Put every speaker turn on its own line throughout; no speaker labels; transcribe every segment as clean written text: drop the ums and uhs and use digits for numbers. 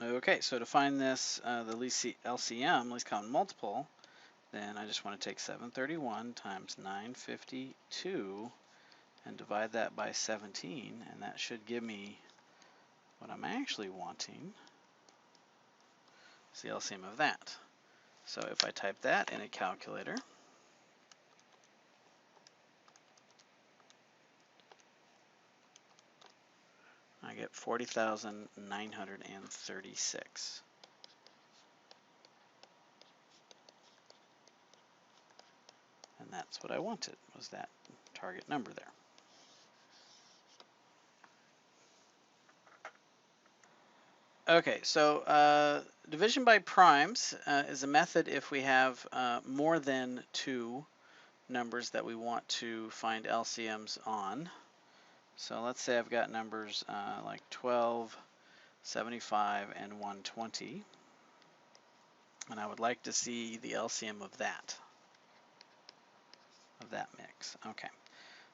Okay, so to find this, the least LCM, least common multiple, then I just want to take 731 times 952 and divide that by 17, and that should give me what I'm actually wanting. It's the LCM of that. So if I type that in a calculator, I get 40,936. And that's what I wanted, was that target number there. Okay, so division by primes is a method if we have more than two numbers that we want to find LCMs on. So let's say I've got numbers like 12, 75, and 120. And I would like to see the LCM of that mix. Okay,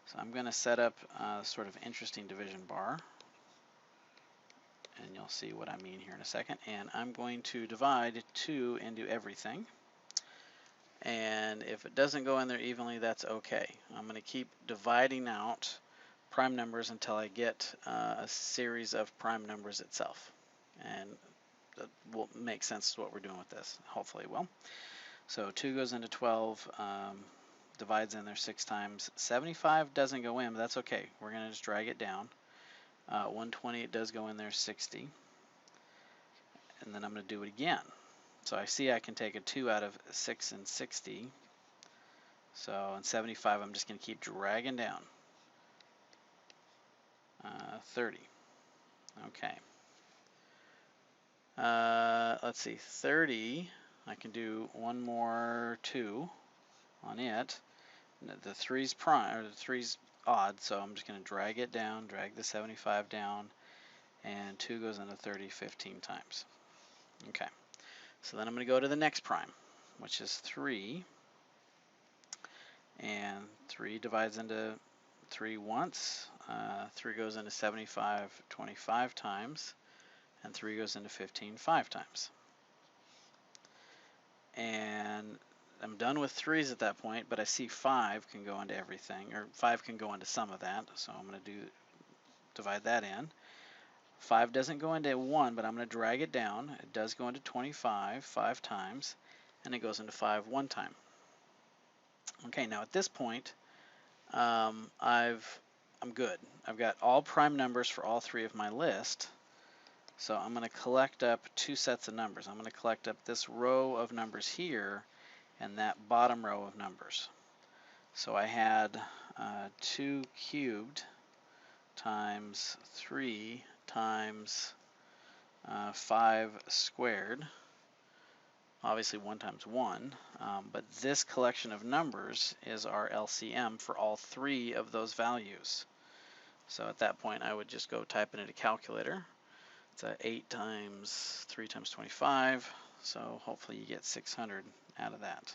so I'm going to set up a sort of interesting division bar. And you'll see what I mean here in a second. And I'm going to divide 2 into everything. And if it doesn't go in there evenly, that's okay. I'm going to keep dividing out prime numbers until I get a series of prime numbers itself. And that will make sense to what we're doing with this. Hopefully it will. So 2 goes into 12, divides in there 6 times. 75 doesn't go in, but that's okay. We're going to just drag it down. 120, it does go in there 60. And then I'm going to do it again. So I see I can take a 2 out of 6 and 60. So in 75, I'm just going to keep dragging down. 30. Okay. Let's see, 30, I can do one more 2 on it. The 3's prime, or the 3's odd, so I'm just going to drag it down, drag the 75 down, and 2 goes into 30 15 times. Okay, so then I'm going to go to the next prime, which is 3, and 3 divides into 3 once, 3 goes into 75 25 times, and 3 goes into 15 5 times. And I'm done with 3's at that point, but I see 5 can go into everything, or 5 can go into some of that, so I'm going to divide that in. 5 doesn't go into 1, but I'm going to drag it down. It does go into 25 5 times, and it goes into 5 1 time. Okay, now at this point, I'm good. I've got all prime numbers for all 3 of my list. So I'm going to collect up 2 sets of numbers. I'm going to collect up this row of numbers here and that bottom row of numbers. So I had 2 cubed times 3 times 5 squared. Obviously 1 times 1, but this collection of numbers is our LCM for all 3 of those values. So at that point I would just go type it into a calculator. It's 8 times 3 times 25, so hopefully you get 600 out of that.